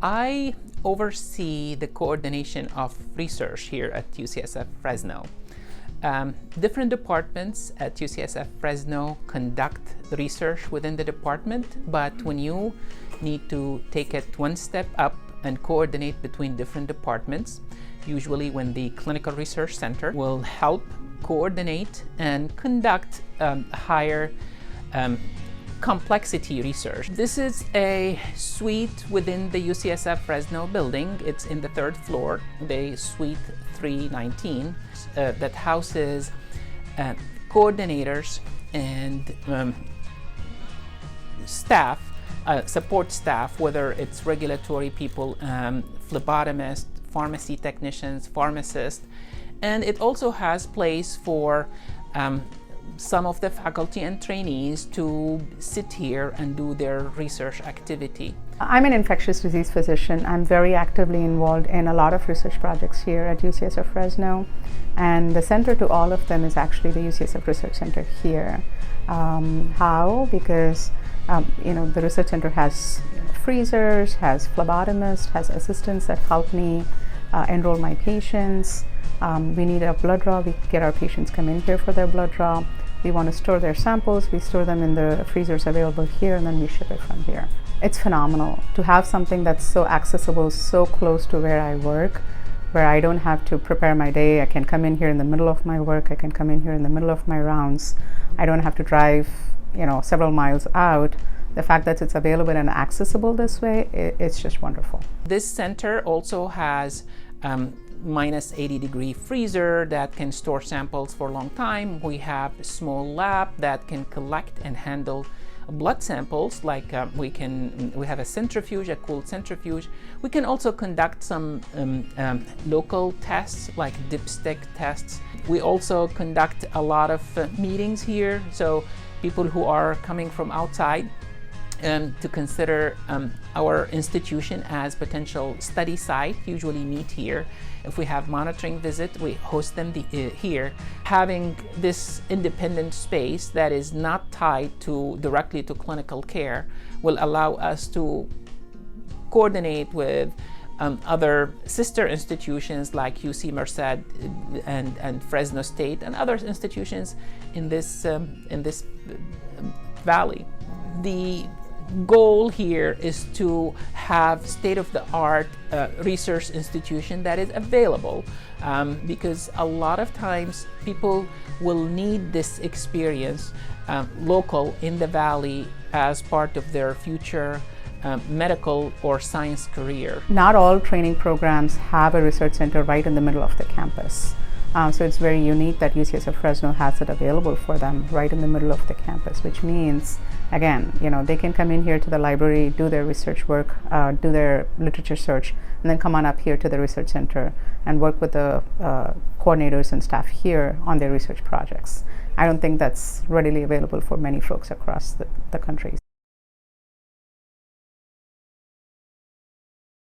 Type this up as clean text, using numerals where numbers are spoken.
I oversee the coordination of research here at UCSF Fresno. Different departments at UCSF Fresno conduct research within the department, but when you need to take it one step up and coordinate between different departments, usually when the Clinical Research Center will help coordinate and conduct higher complexity research. This is a suite within the UCSF Fresno building. It's in the third floor, the suite 319, that houses coordinators and staff, support staff, whether it's regulatory people, phlebotomists, pharmacy technicians, pharmacists, and it also has place for some of the faculty and trainees to sit here and do their research activity. I'm an infectious disease physician. I'm very actively involved in a lot of research projects here at UCSF Fresno, and the center to all of them is actually the UCSF Research Center here. How? Because the research center has freezers, has phlebotomists, has assistants that help me enroll my patients. We need a blood draw. We get our patients come in here for their blood draw. We want to store their samples. We store them in the freezers available here, and then we ship it from here. It's phenomenal to have something that's so accessible, so close to where I work, where I don't have to prepare my day. I can come in here in the middle of my work. I can come in here in the middle of my rounds. I don't have to drive, several miles out. The fact that it's available and accessible this way, it's just wonderful. This center also has minus 80-degree freezer that can store samples for a long time. We have a small lab that can collect and handle blood samples, like we have a centrifuge, a cooled centrifuge. We can also conduct some local tests, like dipstick tests. We also conduct a lot of meetings here, so people who are coming from outside to consider our institution as potential study site usually meet here. If we have monitoring visit, we host them here. Having this independent space that is not tied directly to clinical care will allow us to coordinate with other sister institutions like UC Merced and Fresno State and other institutions in this valley. The goal here is to have state-of-the-art research institution that is available because a lot of times people will need this experience local in the valley as part of their future medical or science career. Not all training programs have a research center right in the middle of the campus. So it's very unique that UCSF Fresno has it available for them right in the middle of the campus, which means, again, they can come in here to the library, do their research work, do their literature search, and then come on up here to the research center and work with the coordinators and staff here on their research projects. I don't think that's readily available for many folks across the country.